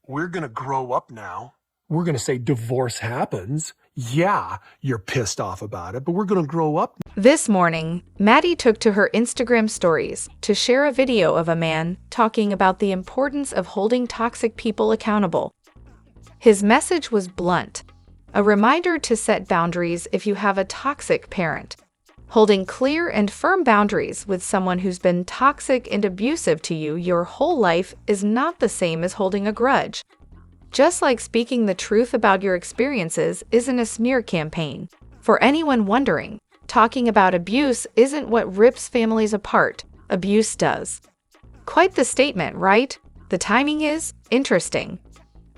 we're going to grow up now. We're going to say divorce happens. Yeah, you're pissed off about it, but we're going to grow up. This morning, Meddie took to her Instagram stories to share a video of a man talking about the importance of holding toxic people accountable. His message was blunt, a reminder to set boundaries if you have a toxic parent. Holding clear and firm boundaries with someone who's been toxic and abusive to you your whole life is not the same as holding a grudge. Just like speaking the truth about your experiences isn't a smear campaign. For anyone wondering, talking about abuse isn't what rips families apart. Abuse does. Quite the statement, right? The timing is interesting.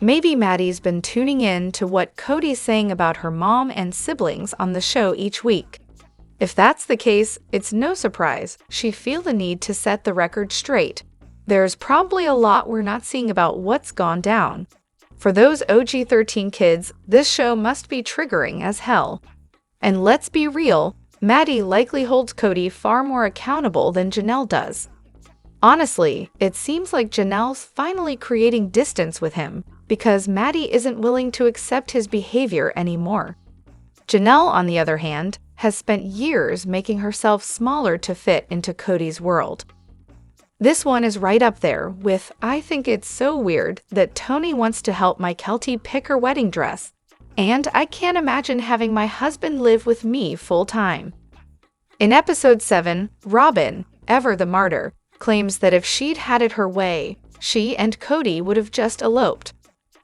Maybe Meddie's been tuning in to what Kody's saying about her mom and siblings on the show each week. If that's the case, it's no surprise she'd feel the need to set the record straight. There's probably a lot we're not seeing about what's gone down. For those OG 13 kids, this show must be triggering as hell. And let's be real, Meddie likely holds Kody far more accountable than Janelle does. Honestly, it seems like Janelle's finally creating distance with him because Meddie isn't willing to accept his behavior anymore. Janelle, on the other hand, has spent years making herself smaller to fit into Kody's world. This one is right up there with, I think it's so weird that Tony wants to help my Keltie pick her wedding dress, and I can't imagine having my husband live with me full-time. In episode 7, Robyn, ever the martyr, claims that if she'd had it her way, she and Kody would have just eloped.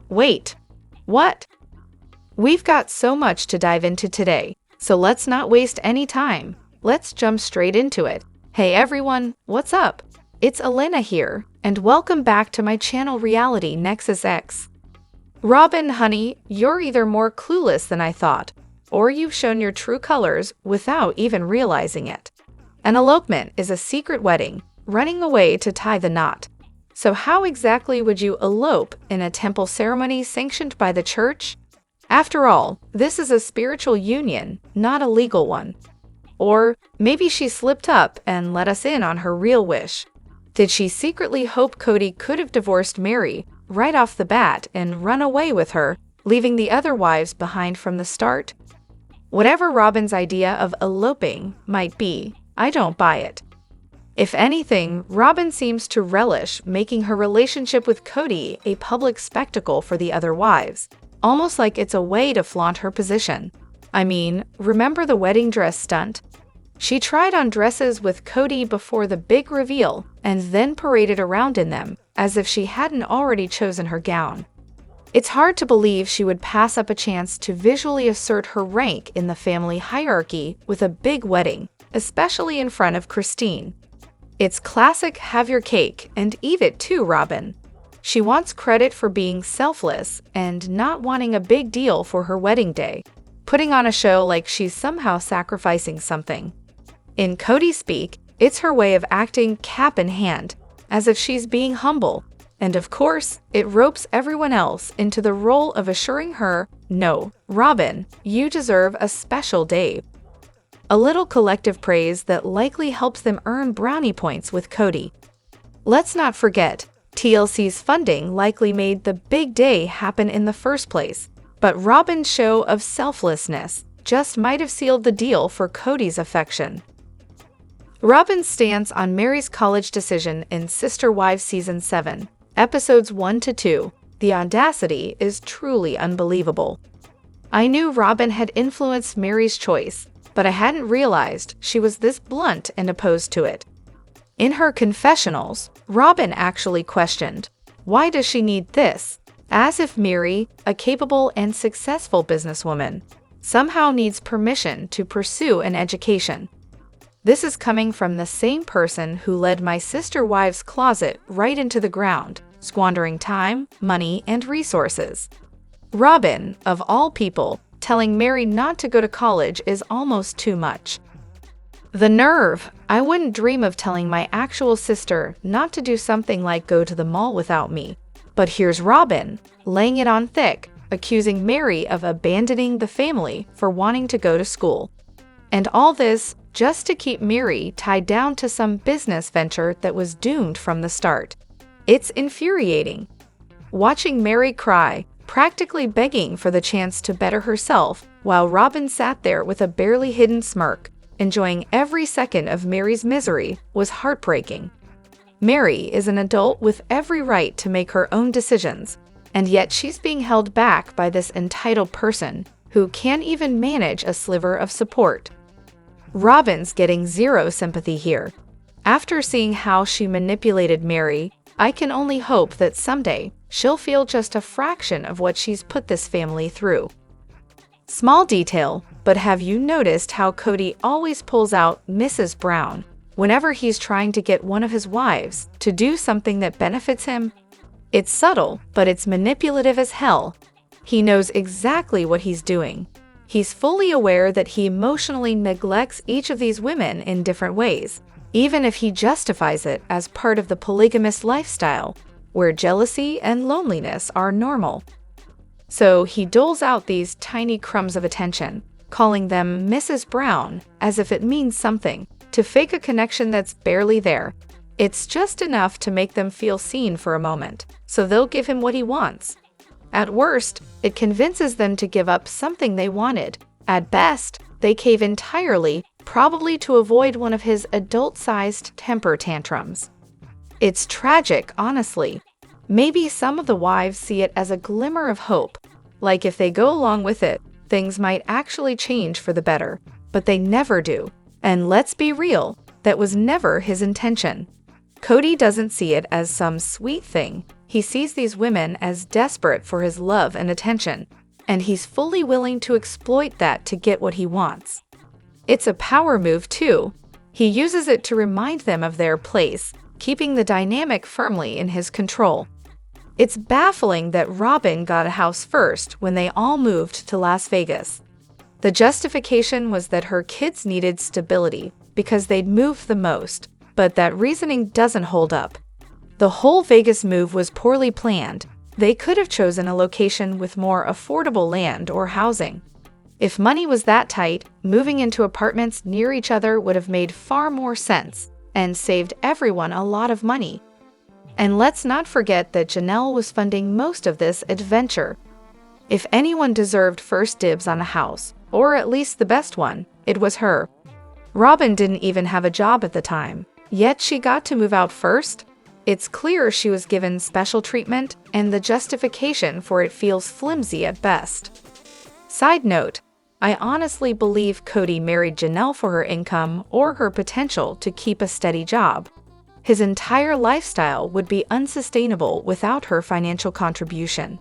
Wait, what? We've got so much to dive into today, so let's not waste any time. Let's jump straight into it. Hey everyone, what's up? It's Elena here, and welcome back to my channel Reality Nexus X. Robyn, honey, you're either more clueless than I thought, or you've shown your true colors without even realizing it. An elopement is a secret wedding, running away to tie the knot. So how exactly would you elope in a temple ceremony sanctioned by the church? After all, this is a spiritual union, not a legal one. Or maybe she slipped up and let us in on her real wish. Did she secretly hope Kody could have divorced Meri right off the bat and run away with her, leaving the other wives behind from the start? Whatever Robyn's idea of eloping might be, I don't buy it. If anything, Robyn seems to relish making her relationship with Kody a public spectacle for the other wives, almost like it's a way to flaunt her position. I mean, remember the wedding dress stunt? She tried on dresses with Kody before the big reveal and then paraded around in them as if she hadn't already chosen her gown. It's hard to believe she would pass up a chance to visually assert her rank in the family hierarchy with a big wedding, especially in front of Christine. It's classic have your cake and eat it too, Robyn. She wants credit for being selfless and not wanting a big deal for her wedding day, putting on a show like she's somehow sacrificing something. In Kody speak, it's her way of acting cap in hand, as if she's being humble, and of course, it ropes everyone else into the role of assuring her, no, Robyn, you deserve a special day. A little collective praise that likely helps them earn brownie points with Kody. Let's not forget, TLC's funding likely made the big day happen in the first place, but Robyn's show of selflessness just might have sealed the deal for Kody's affection. Robyn's stance on Meri's college decision in Sister Wives Season 7, Episodes 1-2, the audacity is truly unbelievable. I knew Robyn had influenced Meri's choice, but I hadn't realized she was this blunt and opposed to it. In her confessionals, Robyn actually questioned, why does she need this? As if Meri, a capable and successful businesswoman, somehow needs permission to pursue an education. This is coming from the same person who led my sister wives' closet right into the ground, squandering time, money, and resources. Robyn, of all people, telling Meri not to go to college is almost too much. The nerve! I wouldn't dream of telling my actual sister not to do something like go to the mall without me. But here's Robyn, laying it on thick, accusing Meri of abandoning the family for wanting to go to school. And all this just to keep Meri tied down to some business venture that was doomed from the start. It's infuriating. watching Mary cry, practically begging for the chance to better herself, while Robyn sat there with a barely hidden smirk, enjoying every second of Mary's misery, was heartbreaking. Mary is an adult with every right to make her own decisions, and yet she's being held back by this entitled person who can't even manage a sliver of support. Robyn's getting zero sympathy here. After seeing how she manipulated Mary, I can only hope that someday she'll feel just a fraction of what she's put this family through. Small detail, but have you noticed how Kody always pulls out Mrs. Brown whenever he's trying to get one of his wives to do something that benefits him? It's subtle, but it's manipulative as hell. He knows exactly what he's doing. He's fully aware that he emotionally neglects each of these women in different ways, even if he justifies it as part of the polygamous lifestyle, where jealousy and loneliness are normal. So he doles out these tiny crumbs of attention, calling them Mrs. Brown as if it means something, to fake a connection that's barely there. It's just enough to make them feel seen for a moment, so they'll give him what he wants. At worst, it convinces them to give up something they wanted. At best, they cave entirely, probably to avoid one of his adult-sized temper tantrums. It's tragic, honestly. Maybe some of the wives see it as a glimmer of hope, like if they go along with it, things might actually change for the better, but they never do. And let's be real, that was never his intention. Kody doesn't see it as some sweet thing. He sees these women as desperate for his love and attention, and he's fully willing to exploit that to get what he wants. It's a power move, too. He uses it to remind them of their place, keeping the dynamic firmly in his control. It's baffling that Robyn got a house first when they all moved to Las Vegas. The justification was that her kids needed stability because they'd moved the most, but that reasoning doesn't hold up. The whole Vegas move was poorly planned. They could have chosen a location with more affordable land or housing. If money was that tight, moving into apartments near each other would have made far more sense and saved everyone a lot of money. And let's not forget that Janelle was funding most of this adventure. If anyone deserved first dibs on a house, or at least the best one, it was her. Robyn didn't even have a job at the time, yet she got to move out first. It's clear she was given special treatment, and the justification for it feels flimsy at best. Side note, I honestly believe Kody married Janelle for her income or her potential to keep a steady job. His entire lifestyle would be unsustainable without her financial contribution.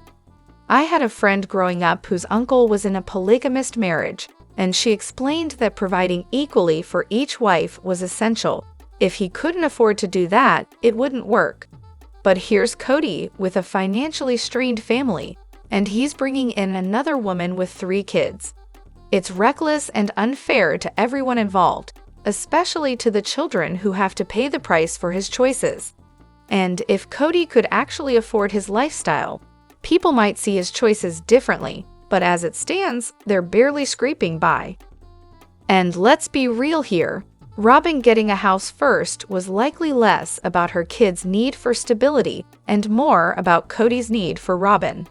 I had a friend growing up whose uncle was in a polygamist marriage, and she explained that providing equally for each wife was essential. If he couldn't afford to do that, it wouldn't work. But here's Kody with a financially strained family, and he's bringing in another woman with 3 kids. It's reckless and unfair to everyone involved, especially to the children who have to pay the price for his choices. And if Kody could actually afford his lifestyle, people might see his choices differently, but as it stands, they're barely scraping by. And let's be real here. Robyn getting a house first was likely less about her kids' need for stability and more about Kody's need for Robyn.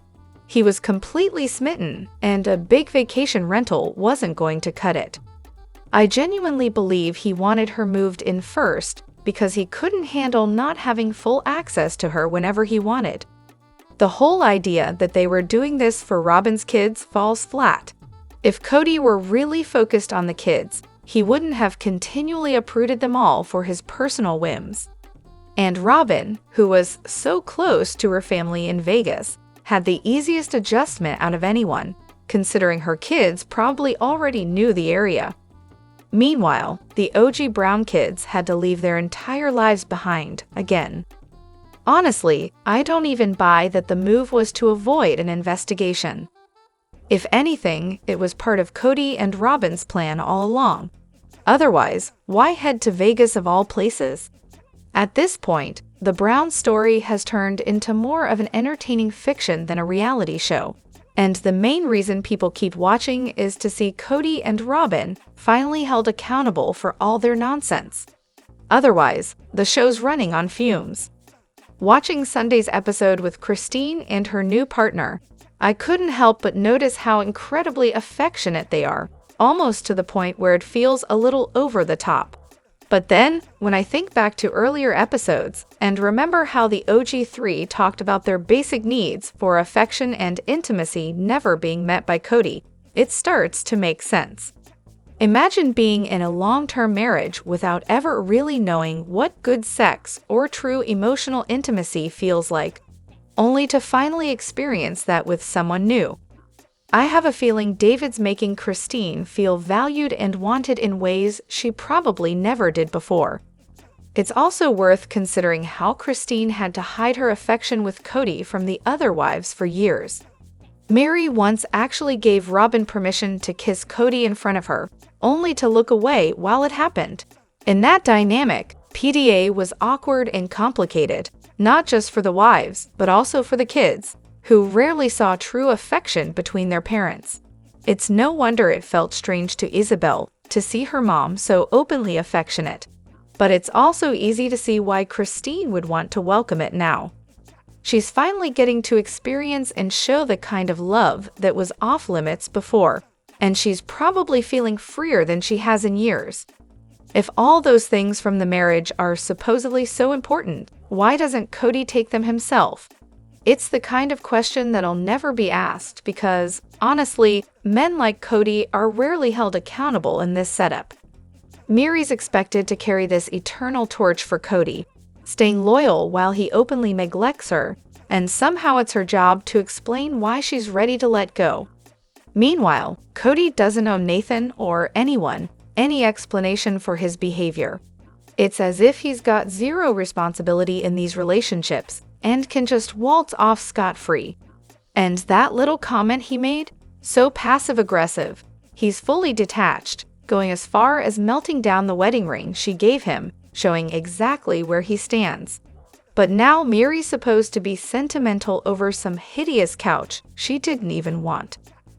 He was completely smitten, and a big vacation rental wasn't going to cut it. I genuinely believe he wanted her moved in first because he couldn't handle not having full access to her whenever he wanted. The whole idea that they were doing this for Robyn's kids falls flat. If Kody were really focused on the kids, he wouldn't have continually uprooted them all for his personal whims. And Robyn, who was so close to her family in Vegas, had the easiest adjustment out of anyone, considering her kids probably already knew the area. Meanwhile, the OG Brown kids had to leave their entire lives behind, again. Honestly, I don't even buy that the move was to avoid an investigation. If anything, it was part of Kody and Robyn's plan all along. Otherwise, why head to Vegas of all places? At this point, the Brown story has turned into more of an entertaining fiction than a reality show. And the main reason people keep watching is to see Kody and Robyn finally held accountable for all their nonsense. Otherwise, the show's running on fumes. Watching Sunday's episode with Christine and her new partner, I couldn't help but notice how incredibly affectionate they are, almost to the point where it feels a little over the top. But then, when I think back to earlier episodes and remember how the OG3 talked about their basic needs for affection and intimacy never being met by Kody, it starts to make sense. Imagine being in a long-term marriage without ever really knowing what good sex or true emotional intimacy feels like, only to finally experience that with someone new. I have a feeling David's making Christine feel valued and wanted in ways she probably never did before. It's also worth considering how Christine had to hide her affection with Kody from the other wives for years. Mary once actually gave Robyn permission to kiss Kody in front of her, only to look away while it happened. In that dynamic, PDA was awkward and complicated, not just for the wives, but also for the kids, who rarely saw true affection between their parents. It's no wonder it felt strange to Isabel to see her mom so openly affectionate. But it's also easy to see why Christine would want to welcome it now. She's finally getting to experience and show the kind of love that was off limits before, and she's probably feeling freer than she has in years. If all those things from the marriage are supposedly so important, why doesn't Kody take them himself? It's the kind of question that'll never be asked because, honestly, men like Kody are rarely held accountable in this setup. Miri's expected to carry this eternal torch for Kody, staying loyal while he openly neglects her, and somehow it's her job to explain why she's ready to let go. Meanwhile, Kody doesn't owe Nathan or anyone any explanation for his behavior. It's as if he's got zero responsibility in these relationships and can just waltz off scot-free. And that little comment he made? So passive-aggressive. He's fully detached, going as far as melting down the wedding ring she gave him, showing exactly where he stands. But now Miri's supposed to be sentimental over some hideous couch she didn't even want.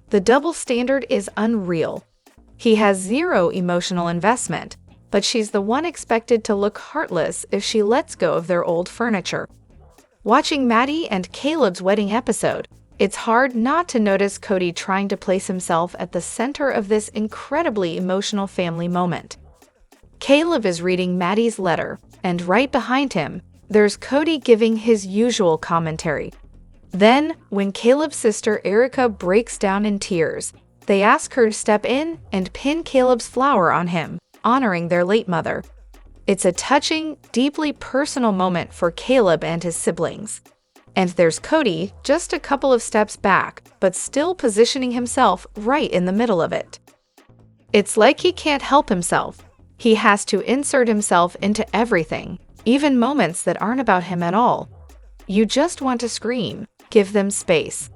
The double standard is unreal. He has zero emotional investment, but she's the one expected to look heartless if she lets go of their old furniture. Watching Meddie and Caleb's wedding episode, it's hard not to notice Kody trying to place himself at the center of this incredibly emotional family moment. Caleb is reading Meddie's letter, and right behind him, there's Kody giving his usual commentary. Then, when Caleb's sister Erica breaks down in tears, they ask her to step in and pin Caleb's flower on him, honoring their late mother. It's a touching, deeply personal moment for Caleb and his siblings. And there's Kody, just a couple of steps back, but still positioning himself right in the middle of it. It's like he can't help himself. He has to insert himself into everything, even moments that aren't about him at all. You just want to scream, give them space.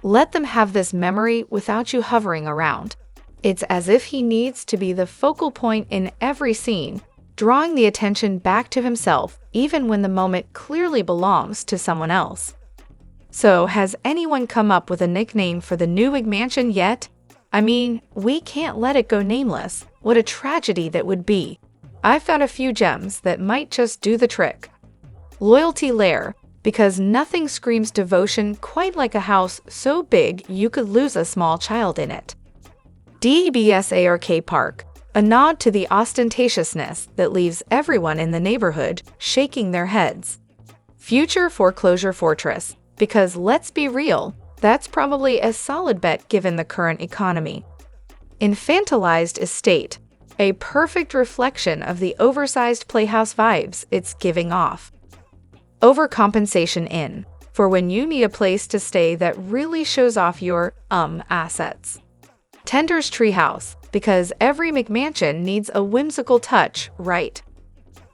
Let them have this memory without you hovering around. It's as if he needs to be the focal point in every scene, drawing the attention back to himself even when the moment clearly belongs to someone else. So, has anyone come up with a nickname for the new McMansion yet? I mean, we can't let it go nameless. What a tragedy that would be. I've found a few gems that might just do the trick. Loyalty Lair, because nothing screams devotion quite like a house so big you could lose a small child in it. DBSARK Park, a nod to the ostentatiousness that leaves everyone in the neighborhood shaking their heads. Future Foreclosure Fortress, because let's be real, that's probably a solid bet given the current economy. Infantilized Estate, a perfect reflection of the oversized playhouse vibes it's giving off. Overcompensation Inn, for when you need a place to stay that really shows off your, assets. Tender's Treehouse, because every McMansion needs a whimsical touch, right?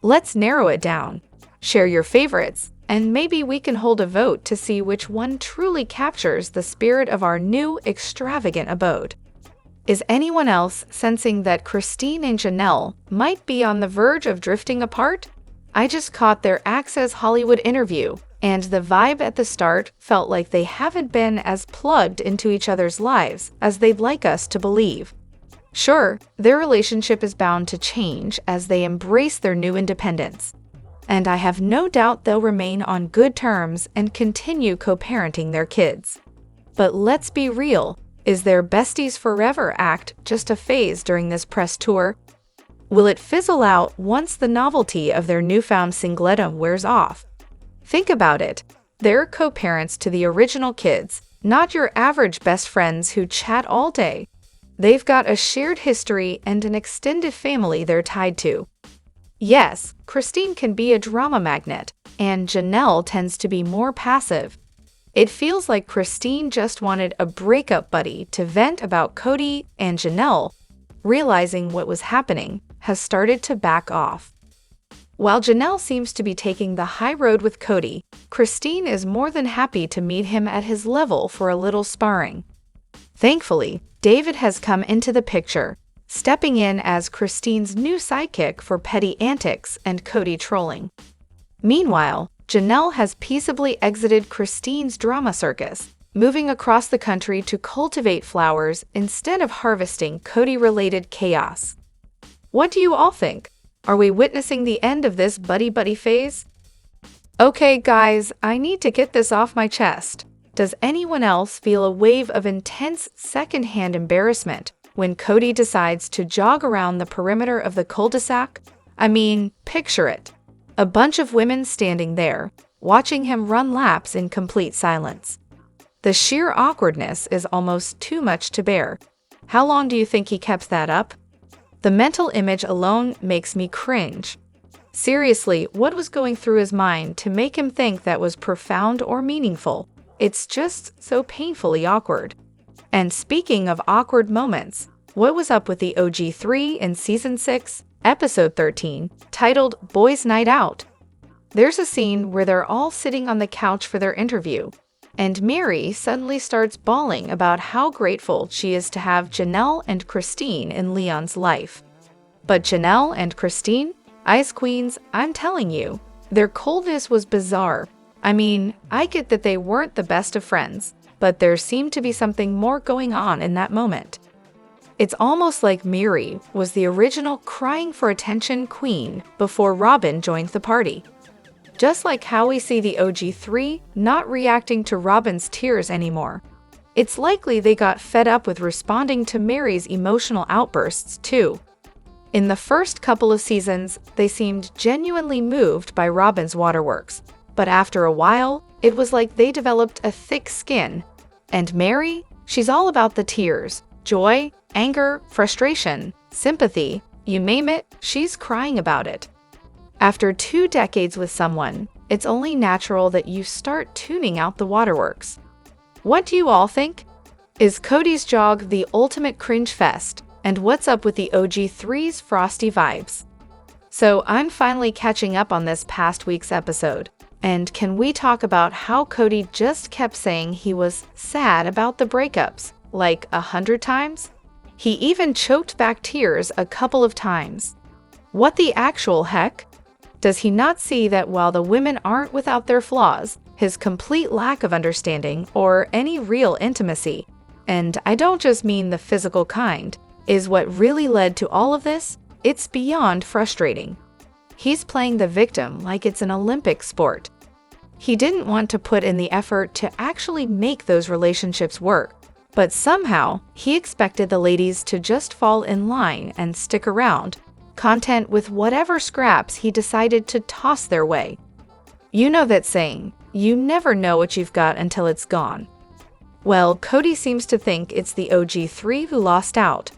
Let's narrow it down. Share your favorites, and maybe we can hold a vote to see which one truly captures the spirit of our new, extravagant abode. Is anyone else sensing that Christine and Janelle might be on the verge of drifting apart? I just caught their Access Hollywood interview, and the vibe at the start felt like they haven't been as plugged into each other's lives as they'd like us to believe. Sure, their relationship is bound to change as they embrace their new independence. and I have no doubt they'll remain on good terms and continue co-parenting their kids. But let's be real, is their besties forever act just a phase during this press tour? Will it fizzle out once the novelty of their newfound singletum wears off? Think about it. They're co-parents to the original kids, not your average best friends who chat all day. They've got a shared history and an extended family they're tied to. Yes, Christine can be a drama magnet, and Janelle tends to be more passive. It feels like Christine just wanted a breakup buddy to vent about Kody, and Janelle, realizing what was happening, has started to back off. While Janelle seems to be taking the high road with Kody, Christine is more than happy to meet him at his level for a little sparring. Thankfully, David has come into the picture, stepping in as Christine's new sidekick for petty antics and Kody trolling. Meanwhile, Janelle has peaceably exited Christine's drama circus, moving across the country to cultivate flowers instead of harvesting Kody-related chaos. What do you all think? Are we witnessing the end of this buddy-buddy phase? Okay, guys, I need to get this off my chest. Does anyone else feel a wave of intense secondhand embarrassment when Kody decides to jog around the perimeter of the cul-de-sac? I mean, picture it. A bunch of women standing there, watching him run laps in complete silence. The sheer awkwardness is almost too much to bear. How long do you think he kept that up? The mental image alone makes me cringe. Seriously, what was going through his mind to make him think that was profound or meaningful? It's just so painfully awkward. And speaking of awkward moments, what was up with the OG3 in Season 6, Episode 13, titled Boys' Night Out? There's a scene where they're all sitting on the couch for their interview, and Mary suddenly starts bawling about how grateful she is to have Janelle and Christine in Leon's life. But Janelle and Christine, Ice Queens, I'm telling you, their coldness was bizarre. I mean, I get that they weren't the best of friends, but there seemed to be something more going on in that moment. It's almost like Mary was the original crying for attention queen before Robyn joined the party. Just like how we see the OG3 not reacting to Robyn's tears anymore. It's likely they got fed up with responding to Mary's emotional outbursts too. In the first couple of seasons, they seemed genuinely moved by Robyn's waterworks, but after a while, it was like they developed a thick skin. And Mary, she's all about the tears, joy, anger, frustration, sympathy, you name it, she's crying about it. After 2 decades with someone, it's only natural that you start tuning out the waterworks. What do you all think? Is Kody's jog the ultimate cringe fest? And what's up with the OG3's frosty vibes? So I'm finally catching up on this past week's episode. And can we talk about how Kody just kept saying he was sad about the breakups, like 100 times? He even choked back tears a couple of times. What the actual heck? Does he not see that while the women aren't without their flaws, his complete lack of understanding or any real intimacy, and I don't just mean the physical kind, is what really led to all of this? It's beyond frustrating. He's playing the victim like it's an Olympic sport. He didn't want to put in the effort to actually make those relationships work, but somehow he expected the ladies to just fall in line and stick around, content with whatever scraps he decided to toss their way. You know that saying, you never know what you've got until it's gone. Well, Kody seems to think it's the OG3 who lost out.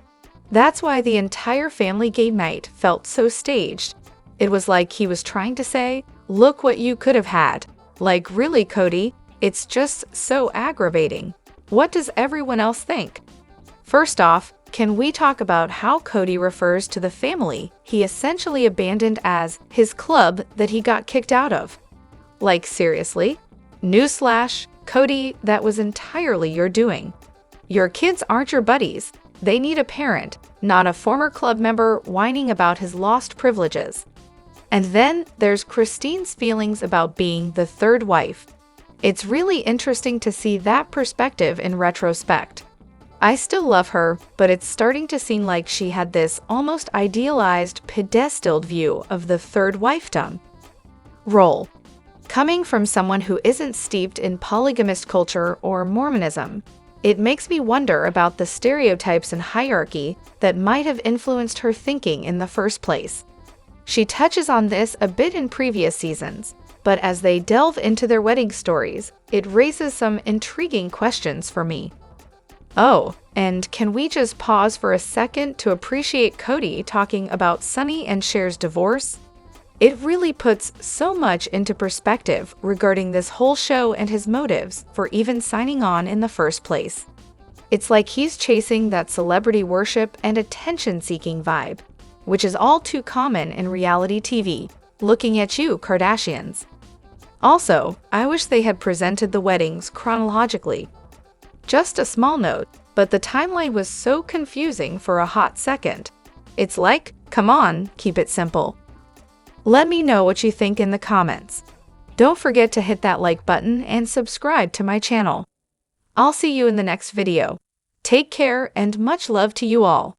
That's why the entire family game night felt so staged. It was like he was trying to say, look what you could have had. Like, really, Kody? It's just so aggravating. What does everyone else think? First off, can we talk about how Kody refers to the family he essentially abandoned as his club that he got kicked out of? Like, seriously? Newsflash, Kody, that was entirely your doing. Your kids aren't your buddies. They need a parent, not a former club member whining about his lost privileges. And then there's Christine's feelings about being the third wife. It's really interesting to see that perspective in retrospect. I still love her, but it's starting to seem like she had this almost idealized, pedestaled view of the third wifedom. Role. Coming from someone who isn't steeped in polygamist culture or Mormonism, it makes me wonder about the stereotypes and hierarchy that might have influenced her thinking in the first place. She touches on this a bit in previous seasons, but as they delve into their wedding stories, it raises some intriguing questions for me. Oh, and can we just pause for a second to appreciate Kody talking about Sonny and Cher's divorce? It really puts so much into perspective regarding this whole show and his motives for even signing on in the first place. It's like he's chasing that celebrity worship and attention-seeking vibe, which is all too common in reality TV. Looking at you, Kardashians. Also, I wish they had presented the weddings chronologically. Just a small note, but the timeline was so confusing for a hot second. It's like, come on, keep it simple. Let me know what you think in the comments. Don't forget to hit that like button and subscribe to my channel. I'll see you in the next video. Take care and much love to you all.